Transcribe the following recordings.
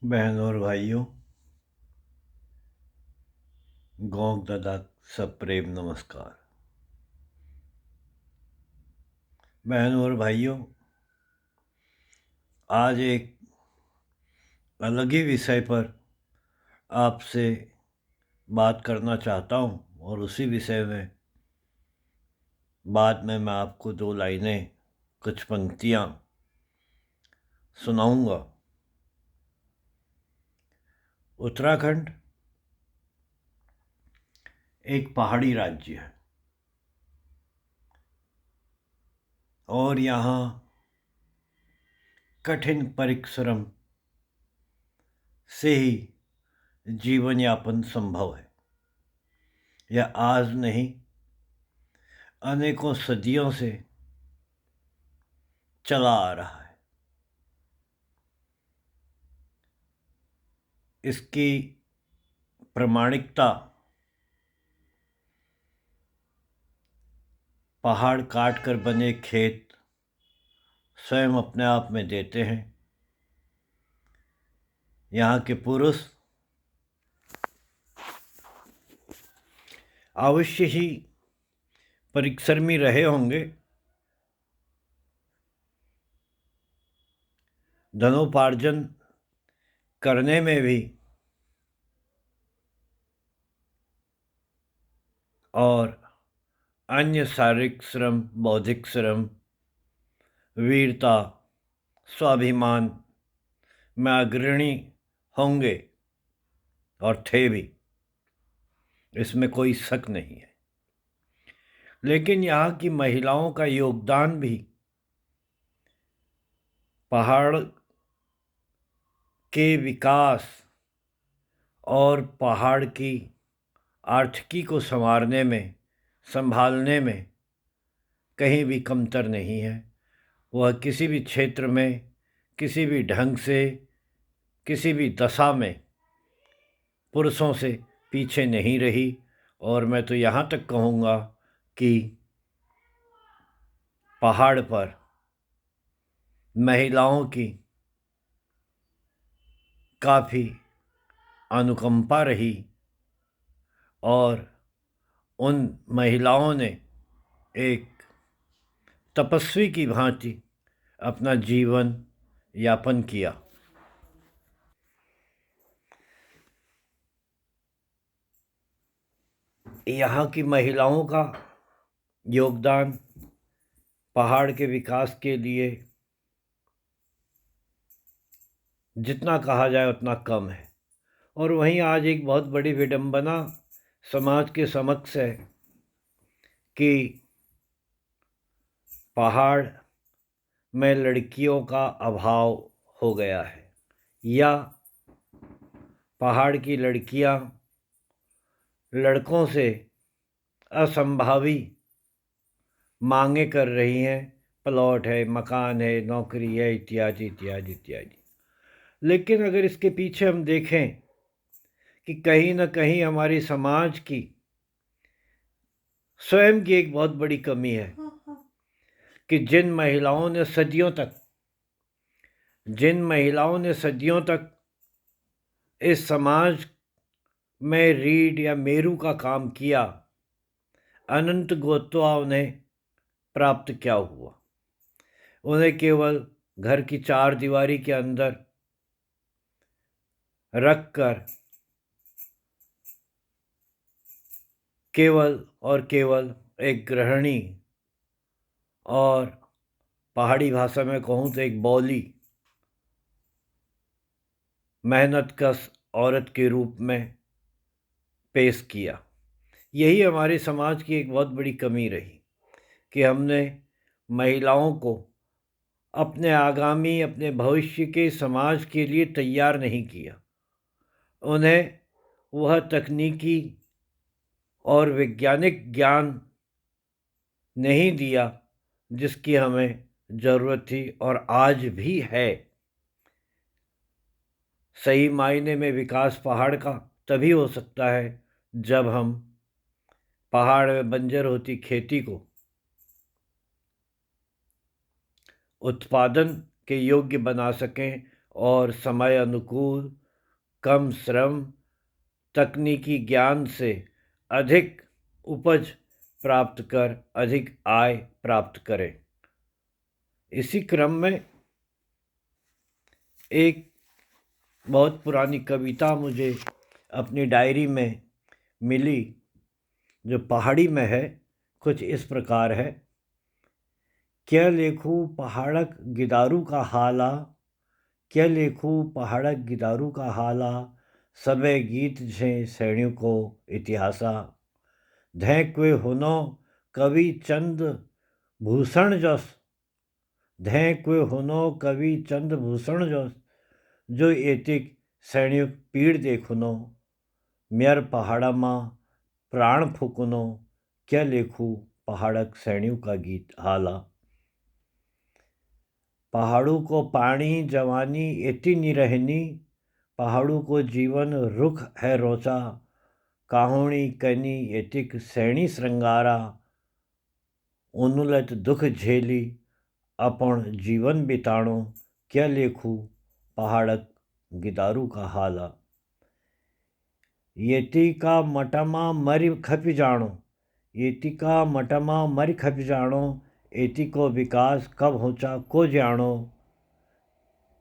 बहनों और भाइयों, गोंक दादा सप्रेम नमस्कार। बहनों और भाइयों, आज एक अलग ही विषय पर आपसे बात करना चाहता हूँ और उसी विषय में बाद में मैं आपको 2 लाइनें, कुछ पंक्तियाँ सुनाऊँगा। उत्तराखंड एक पहाड़ी राज्य है और यहाँ कठिन परिश्रम से ही जीवन यापन संभव है। यह आज नहीं, अनेकों सदियों से चला आ रहा है। इसकी प्रामाणिकता पहाड़ काट कर बने खेत स्वयं अपने आप में देते हैं। यहाँ के पुरुष अवश्य ही परिश्रमी रहे होंगे, धनोपार्जन करने में भी और अन्य शारीरिक श्रम, बौद्धिक श्रम, वीरता, स्वाभिमान में अग्रणी होंगे और थे भी, इसमें कोई शक नहीं है। लेकिन यहाँ की महिलाओं का योगदान भी पहाड़ के विकास और पहाड़ की आर्थिकी को संभालने में कहीं भी कमतर नहीं है। वह किसी भी क्षेत्र में, किसी भी ढंग से, किसी भी दशा में पुरुषों से पीछे नहीं रही। और मैं तो यहाँ तक कहूँगा कि पहाड़ पर महिलाओं की काफ़ी अनुकंपा रही और उन महिलाओं ने एक तपस्वी की भांति अपना जीवन यापन किया। यहाँ की महिलाओं का योगदान पहाड़ के विकास के लिए जितना कहा जाए उतना कम है। और वहीं आज एक बहुत बड़ी विडंबना समाज के समक्ष है कि पहाड़ में लड़कियों का अभाव हो गया है या पहाड़ की लड़कियां लड़कों से असंभावी मांगे कर रही हैं। प्लॉट है, मकान है, नौकरी है, इत्यादि इत्यादि इत्यादि। लेकिन अगर इसके पीछे हम देखें कि कहीं ना कहीं हमारी समाज की स्वयं की एक बहुत बड़ी कमी है कि जिन महिलाओं ने सदियों तक इस समाज में रीढ़ या मेरू का काम किया, अनंत गोत्वा उन्हें प्राप्त क्या हुआ? उन्हें केवल घर की 4 दीवारी के अंदर रखकर केवल और केवल एक गृहिणी और पहाड़ी भाषा में कहूँ तो एक बौली मेहनतकश औरत के रूप में पेश किया। यही हमारे समाज की एक बहुत बड़ी कमी रही कि हमने महिलाओं को अपने भविष्य के समाज के लिए तैयार नहीं किया। उन्हें वह तकनीकी और वैज्ञानिक ज्ञान नहीं दिया जिसकी हमें ज़रूरत थी और आज भी है। सही मायने में विकास पहाड़ का तभी हो सकता है जब हम पहाड़ में बंजर होती खेती को उत्पादन के योग्य बना सकें और समय अनुकूल, कम श्रम, तकनीकी ज्ञान से अधिक उपज प्राप्त कर अधिक आय प्राप्त करें। इसी क्रम में एक बहुत पुरानी कविता मुझे अपनी डायरी में मिली, जो पहाड़ी में है। कुछ इस प्रकार है। क्या लेखूं पहाड़क गिदारू का हाला, क्या लेखूं पहाड़क गिदारू का हाला, सबे गीत झे सैणियों को इतिहासा, धैक्वे हुनो कवि चंद भूषण जस, धैक्वे हुनो कवि चंद भूषण जस, जो एतिक सैणियों पीड़ देखुनो, म्यर पहाड़ा माँ प्राण फूकुनो, क्या लेखूं पहाड़क सैणियों का गीत हाला। पहाड़ों को पानी जवानी एती निरहनी, पहाड़ों को जीवन रुख है रोचा, काहुणी कनी एतिक सैणी श्रृंगारा, उनुलत दुख झेली अपन जीवन बिताणो, क्या लेखूं पहाड़क गिदारू का हाला। येती का मटमा मरि खपि जाणो, येती का मटमा मरि खपि जाणो, एती को विकास कब होचा को जानो,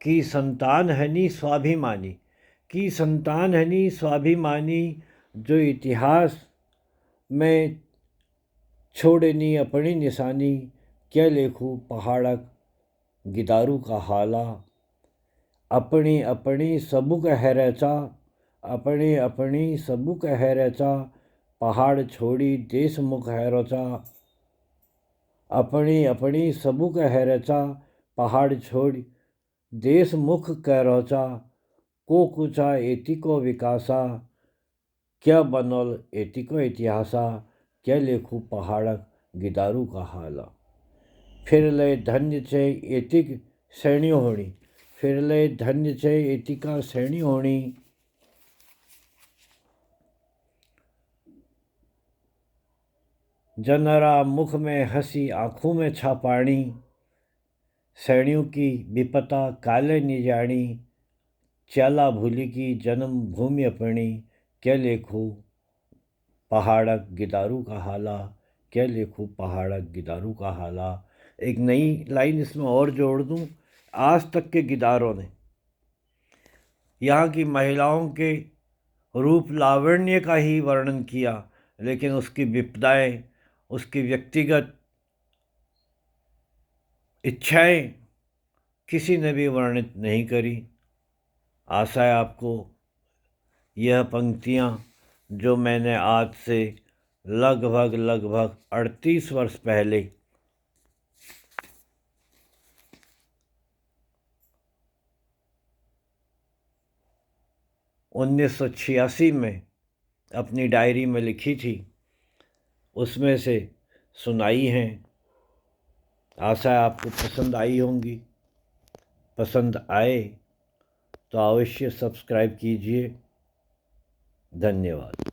की संतान हनी स्वाभिमानी, की संतान हनी स्वाभिमानी, जो इतिहास में छोड़नी अपनी निशानी, क्या लेखूं पहाड़क गिदारू का हाला। अपनी अपनी सबुक हैरचा, अपनी अपनी सबुक हैरचा, पहाड़ छोड़ी देश मुख हैरचा, अपनी अपनी सबुक हैरचा, पहाड़ छोड़ी देश मुख कैरोचा, को कुचा एतिको विकासा, क्या बनोल एतिको इतिहासा, क्या लेखूं पहाड़क गिदारू का हाला। फिर ले धन्य छे एतिक सैणियों होनी, फिर ले धन्य छे एतिका सैणी होनी, जनरा मुख में हंसी आँखों में छापाणी, सैणियों की विपता काले निजाणी, च्याला भूली की जन्म भूमि अपनी, क्या लेखूं पहाड़क गिदारू का हाला, क्या लेखूं पहाड़क गिदारू का हाला। एक नई लाइन इसमें और जोड़ दूं। आज तक के गिदारों ने यहाँ की महिलाओं के रूप लावण्य का ही वर्णन किया, लेकिन उसकी विपदाएं, उसकी व्यक्तिगत इच्छाएं किसी ने भी वर्णित नहीं करी। आशा है आपको यह पंक्तियाँ, जो मैंने आज से लगभग 38 वर्ष पहले 1986 में अपनी डायरी में लिखी थी, उसमें से सुनाई हैं। आशा है आपको पसंद आई होंगी। पसंद आए तो अवश्य सब्सक्राइब कीजिए। धन्यवाद।